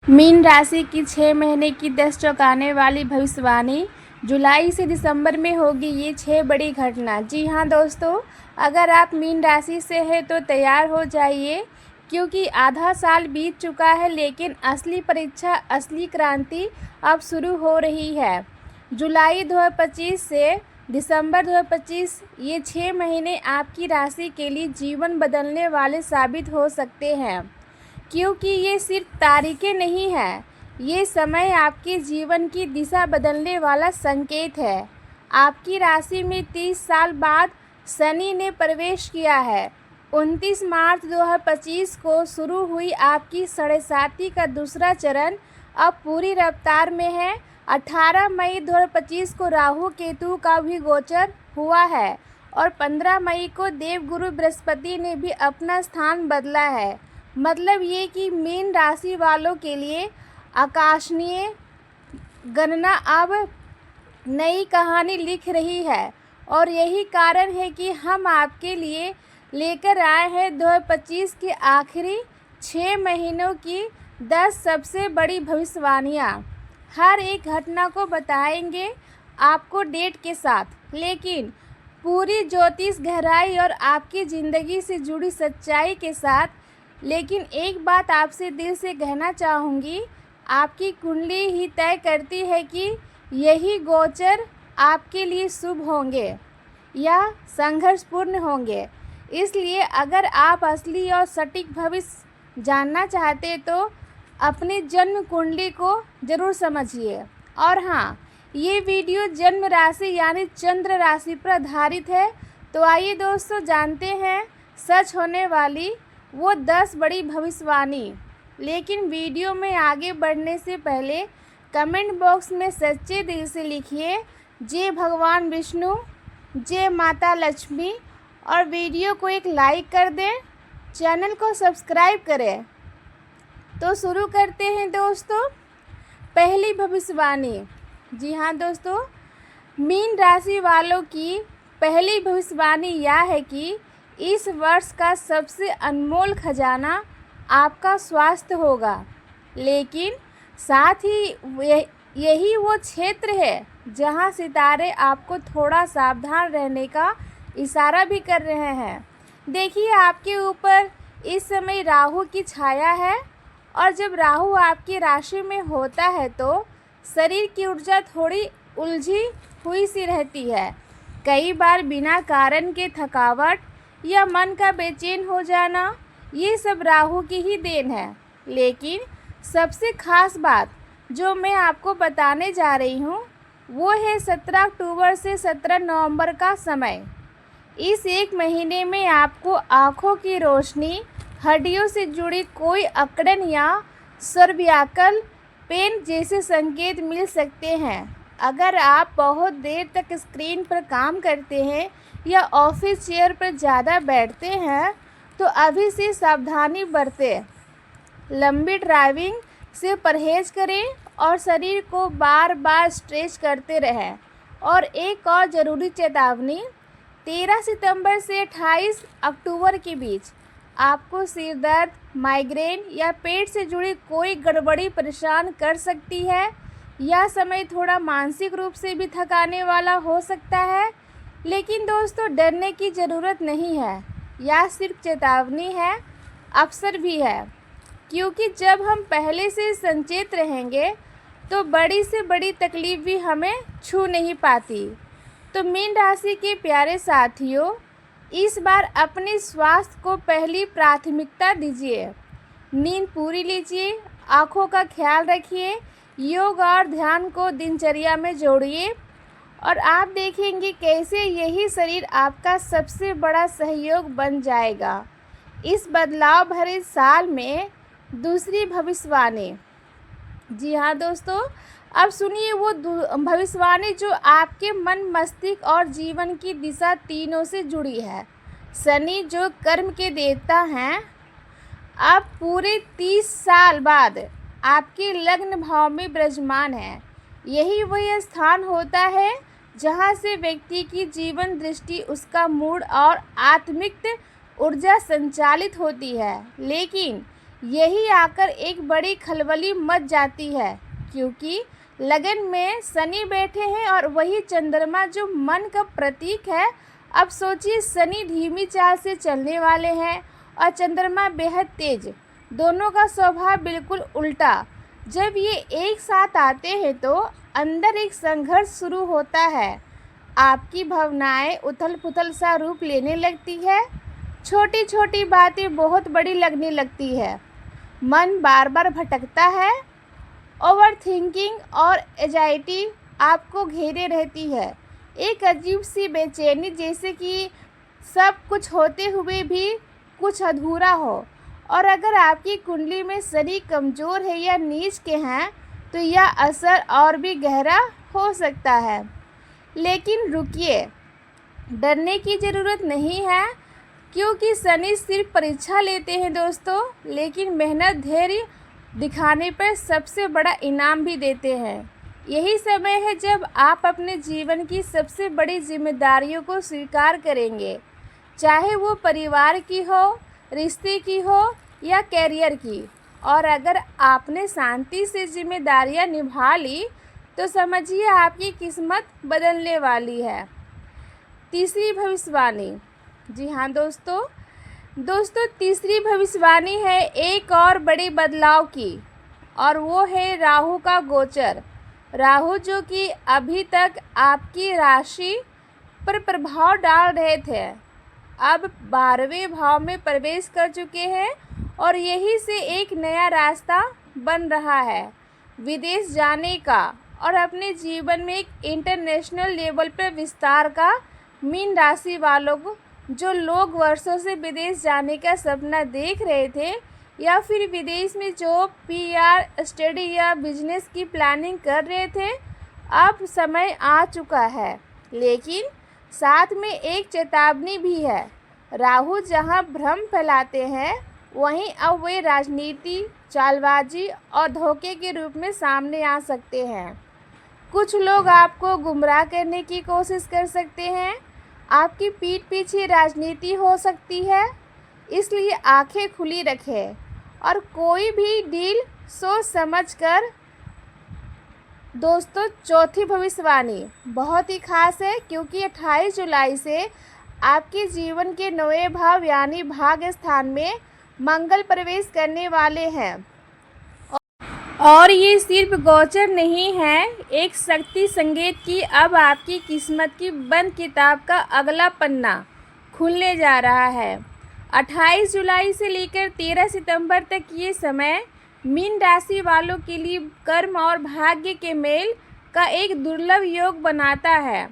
Mean राशि की 6 महीने की 10 चौंकाने वाली भविष्यवाणी जुलाई से दिसंबर में होगी ये 6 बड़ी घटना। जी हाँ दोस्तों, अगर आप मीन राशि से हैं तो तैयार हो जाइए, क्योंकि आधा साल बीत चुका है लेकिन असली परीक्षा, असली क्रांति अब शुरू हो रही है। जुलाई 2025 से दिसंबर 2025 ये 6 महीने आपकी राशि के लिए जीवन बदलने वाले साबित हो सकते हैं, क्योंकि ये सिर्फ तारीखें नहीं हैं, ये समय आपके जीवन की दिशा बदलने वाला संकेत है। आपकी राशि में 30 साल बाद शनि ने प्रवेश किया है। 29 मार्च 2025 को शुरू हुई आपकी साढ़े साती का दूसरा चरण अब पूरी रफ्तार में है। 18 मई 2025 को राहु केतु का भी गोचर हुआ है और 15 मई को देवगुरु बृहस्पति ने भी अपना स्थान बदला है। मतलब ये कि मीन राशि वालों के लिए आकाशीय गणना अब नई कहानी लिख रही है और यही कारण है कि हम आपके लिए लेकर आए हैं 2025 के आखिरी 6 महीनों की 10 सबसे बड़ी भविष्यवाणियाँ। हर एक घटना को बताएंगे आपको डेट के साथ, लेकिन पूरी ज्योतिष गहराई और आपकी ज़िंदगी से जुड़ी सच्चाई के साथ। लेकिन एक बात आपसे दिल से कहना चाहूँगी, आपकी कुंडली ही तय करती है कि यही गोचर आपके लिए शुभ होंगे या संघर्षपूर्ण होंगे। इसलिए अगर आप असली और सटीक भविष्य जानना चाहते तो अपनी जन्म कुंडली को ज़रूर समझिए। और हाँ, ये वीडियो जन्म राशि यानी चंद्र राशि पर आधारित है। तो आइए दोस्तों, जानते हैं सच होने वाली वो 10 बड़ी भविष्यवाणी। लेकिन वीडियो में आगे बढ़ने से पहले कमेंट बॉक्स में सच्चे दिल से लिखिए जय भगवान विष्णु, जय माता लक्ष्मी, और वीडियो को एक लाइक कर दें, चैनल को सब्सक्राइब करें। तो शुरू करते हैं दोस्तों। पहली भविष्यवाणी। जी हाँ दोस्तों, मीन राशि वालों की पहली भविष्यवाणी यह है कि इस वर्ष का सबसे अनमोल खजाना आपका स्वास्थ्य होगा। लेकिन साथ ही यही वो क्षेत्र है जहां सितारे आपको थोड़ा सावधान रहने का इशारा भी कर रहे हैं। देखिए, आपके ऊपर इस समय राहु की छाया है और जब राहु आपकी राशि में होता है तो शरीर की ऊर्जा थोड़ी उलझी हुई सी रहती है। कई बार बिना कारण के थकावट या मन का बेचैन हो जाना, ये सब राहु की ही देन है। लेकिन सबसे खास बात जो मैं आपको बताने जा रही हूँ वो है 17 अक्टूबर से 17 नवंबर का समय। इस एक महीने में आपको आँखों की रोशनी, हड्डियों से जुड़ी कोई अकड़न या सर्वव्याकुल पेन जैसे संकेत मिल सकते हैं। अगर आप बहुत देर तक स्क्रीन पर काम करते हैं या ऑफिस चेयर पर ज़्यादा बैठते हैं तो अभी से सावधानी बरतें। लंबी ड्राइविंग से परहेज करें और शरीर को बार बार स्ट्रेच करते रहें। और एक और ज़रूरी चेतावनी, 13 सितंबर से 28 अक्टूबर के बीच आपको सिर दर्द, माइग्रेन या पेट से जुड़ी कोई गड़बड़ी परेशान कर सकती है। यह समय थोड़ा मानसिक रूप से भी थकाने वाला हो सकता है। लेकिन दोस्तों, डरने की ज़रूरत नहीं है, यह सिर्फ चेतावनी है, अवसर भी है। क्योंकि जब हम पहले से संचेत रहेंगे तो बड़ी से बड़ी तकलीफ भी हमें छू नहीं पाती। तो मीन राशि के प्यारे साथियों, इस बार अपने स्वास्थ्य को पहली प्राथमिकता दीजिए। नींद पूरी लीजिए, आँखों का ख्याल रखिए, योग और ध्यान को दिनचर्या में जोड़िए और आप देखेंगे कैसे यही शरीर आपका सबसे बड़ा सहयोग बन जाएगा। इस बदलाव भरे साल में दूसरी भविष्यवाणी। जी हाँ दोस्तों, अब सुनिए वो भविष्यवाणी जो आपके मन, मस्तिष्क और जीवन की दिशा तीनों से जुड़ी है। शनि जो कर्म के देवता हैं, अब पूरे 30 साल बाद आपके लग्न भाव में विराजमान है। यही वह स्थान होता है जहाँ से व्यक्ति की जीवन दृष्टि, उसका मूड और आत्मिक ऊर्जा संचालित होती है। लेकिन यही आकर एक बड़ी खलबली मच जाती है, क्योंकि लगन में शनि बैठे हैं और वही चंद्रमा जो मन का प्रतीक है। अब सोचिए, शनि धीमी चाल से चलने वाले हैं और चंद्रमा बेहद तेज, दोनों का स्वभाव बिल्कुल उल्टा। जब ये एक साथ आते हैं तो अंदर एक संघर्ष शुरू होता है। आपकी भावनाएं उथल पुथल सा रूप लेने लगती है, छोटी छोटी बातें बहुत बड़ी लगने लगती है, मन बार बार भटकता है, ओवर थिंकिंग और एंजाइटी आपको घेरे रहती है, एक अजीब सी बेचैनी, जैसे कि सब कुछ होते हुए भी कुछ अधूरा हो। और अगर आपकी कुंडली में शनि कमज़ोर है या नीच के हैं तो यह असर और भी गहरा हो सकता है। लेकिन रुकिए, डरने की ज़रूरत नहीं है, क्योंकि शनि सिर्फ परीक्षा लेते हैं दोस्तों, लेकिन मेहनत धैर्य दिखाने पर सबसे बड़ा इनाम भी देते हैं। यही समय है जब आप अपने जीवन की सबसे बड़ी जिम्मेदारियों को स्वीकार करेंगे, चाहे वो परिवार की हो, रिश्ते की हो या करियर की। और अगर आपने शांति से जिम्मेदारियां निभा ली तो समझिए आपकी किस्मत बदलने वाली है। तीसरी भविष्यवाणी, जी हाँ दोस्तों, तीसरी भविष्यवाणी है एक और बड़े बदलाव की, और वो है राहु का गोचर। राहु जो कि अभी तक आपकी राशि पर प्रभाव डाल रहे थे, अब 12वें भाव में प्रवेश कर चुके हैं और यही से एक नया रास्ता बन रहा है विदेश जाने का और अपने जीवन में एक इंटरनेशनल लेवल पर विस्तार का। मीन राशि वालों को, जो लोग वर्षों से विदेश जाने का सपना देख रहे थे या फिर विदेश में जॉब, पीआर, स्टडी या बिजनेस की प्लानिंग कर रहे थे, अब समय आ चुका है। लेकिन साथ में एक चेतावनी भी है। राहु जहां भ्रम फैलाते हैं, वहीं अब वे राजनीति, चालबाजी और धोखे के रूप में सामने आ सकते हैं। कुछ लोग आपको गुमराह करने की कोशिश कर सकते हैं, आपकी पीठ पीछे राजनीति हो सकती है, इसलिए आंखें खुली रखें और कोई भी डील सोच समझ कर। दोस्तों, चौथी भविष्यवाणी बहुत ही खास है, क्योंकि 28 जुलाई से आपके जीवन के 9वें भाव यानी भाग्य स्थान में मंगल प्रवेश करने वाले हैं। और ये सिर्फ गोचर नहीं है, एक शक्ति संकेत कि अब आपकी किस्मत की बंद किताब का अगला पन्ना खुलने जा रहा है। 28 जुलाई से लेकर 13 सितंबर तक ये समय मीन राशि वालों के लिए कर्म और भाग्य के मेल का एक दुर्लभ योग बनाता है।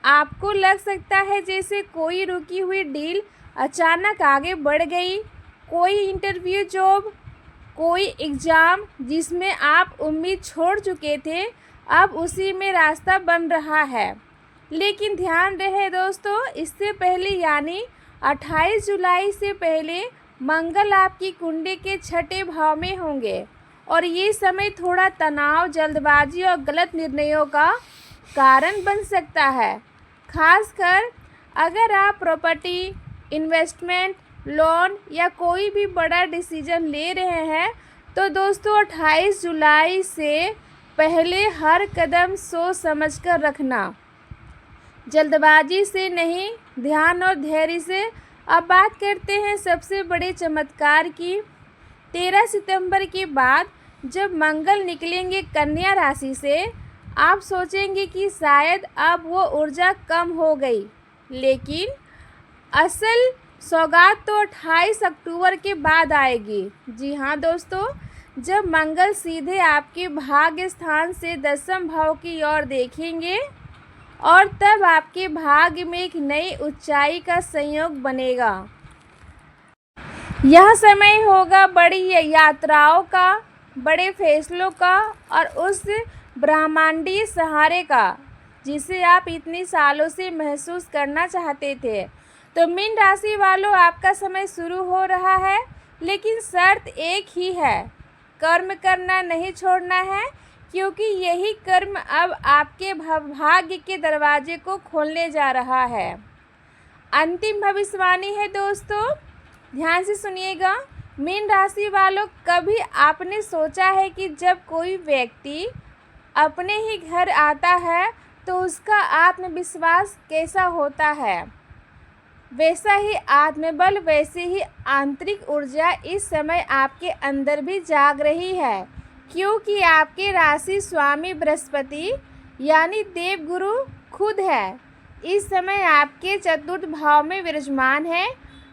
आपको लग सकता है जैसे कोई रुकी हुई डील अचानक आगे बढ़ गई, कोई इंटरव्यू, जॉब, कोई एग्ज़ाम जिसमें आप उम्मीद छोड़ चुके थे, अब उसी में रास्ता बन रहा है। लेकिन ध्यान रहे दोस्तों, इससे पहले यानी 28 जुलाई से पहले मंगल आपकी कुंडली के 6ठे भाव में होंगे और ये समय थोड़ा तनाव, जल्दबाजी और गलत निर्णयों का कारण बन सकता है। खासकर अगर आप प्रॉपर्टी, इन्वेस्टमेंट, लोन या कोई भी बड़ा डिसीजन ले रहे हैं तो दोस्तों 28 जुलाई से पहले हर कदम सोच समझकर रखना, जल्दबाजी से नहीं, ध्यान और धैर्य से। अब बात करते हैं सबसे बड़े चमत्कार की। 13 सितंबर के बाद जब मंगल निकलेंगे कन्या राशि से, आप सोचेंगे कि शायद अब वो ऊर्जा कम हो गई, लेकिन असल सौगात तो 28 अक्टूबर के बाद आएगी। जी हाँ दोस्तों, जब मंगल सीधे आपके भाग्य स्थान से 10वें भाव की ओर देखेंगे और तब आपके भाग्य में एक नई ऊंचाई का संयोग बनेगा। यह समय होगा बड़ी यात्राओं का, बड़े फैसलों का और उस ब्रह्मांडीय सहारे का जिसे आप इतने सालों से महसूस करना चाहते थे। तो मीन राशि वालों, आपका समय शुरू हो रहा है, लेकिन शर्त एक ही है, कर्म करना नहीं छोड़ना है, क्योंकि यही कर्म अब आपके भाग्य के दरवाजे को खोलने जा रहा है। अंतिम भविष्यवाणी है दोस्तों, ध्यान से सुनिएगा। मीन राशि वालों, कभी आपने सोचा है कि जब कोई व्यक्ति अपने ही घर आता है तो उसका आत्मविश्वास कैसा होता है? वैसा ही आत्मबल, वैसी ही आंतरिक ऊर्जा इस समय आपके अंदर भी जाग रही है, क्योंकि आपके राशि स्वामी बृहस्पति यानी देवगुरु खुद है इस समय आपके चतुर्थ भाव में विराजमान है।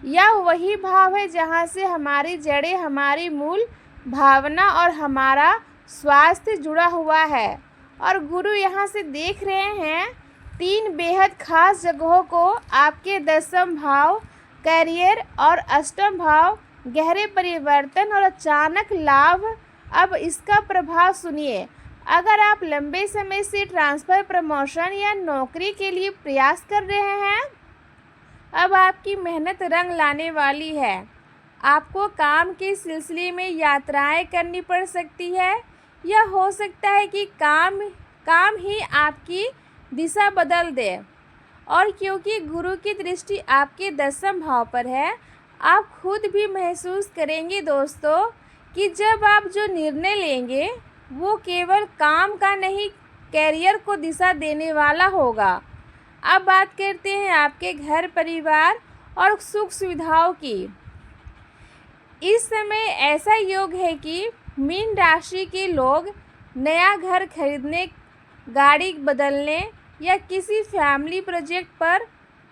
यह वही भाव है जहाँ से हमारी जड़ें, हमारी मूल भावना और हमारा स्वास्थ्य जुड़ा हुआ है। और गुरु यहाँ से देख रहे हैं 3 बेहद खास जगहों को, आपके 10th भाव करियर और 8th भाव गहरे परिवर्तन और अचानक लाभ। अब इसका प्रभाव सुनिए। अगर आप लंबे समय से ट्रांसफ़र, प्रमोशन या नौकरी के लिए प्रयास कर रहे हैं, अब आपकी मेहनत रंग लाने वाली है। आपको काम के सिलसिले में यात्राएं करनी पड़ सकती है, या हो सकता है कि काम ही आपकी दिशा बदल दे। और क्योंकि गुरु की दृष्टि आपके 10th भाव पर है, आप खुद भी महसूस करेंगे दोस्तों कि जब आप जो निर्णय लेंगे वो केवल काम का नहीं, कैरियर को दिशा देने वाला होगा। अब बात करते हैं आपके घर, परिवार और सुख सुविधाओं की। इस समय ऐसा योग है कि मीन राशि के लोग नया घर खरीदने, गाड़ी बदलने या किसी फैमिली प्रोजेक्ट पर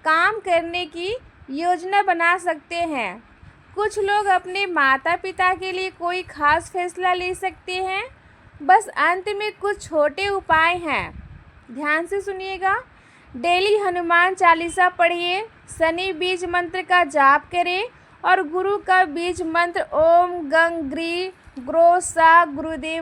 काम करने की योजना बना सकते हैं। कुछ लोग अपने माता पिता के लिए कोई खास फैसला ले सकते हैं। बस अंत में कुछ छोटे उपाय हैं, ध्यान से सुनिएगा। डेली हनुमान चालीसा पढ़िए, शनि बीज मंत्र का जाप करें और गुरु का बीज मंत्र ओम गंग ग्री ग्रो सा गुरुदेव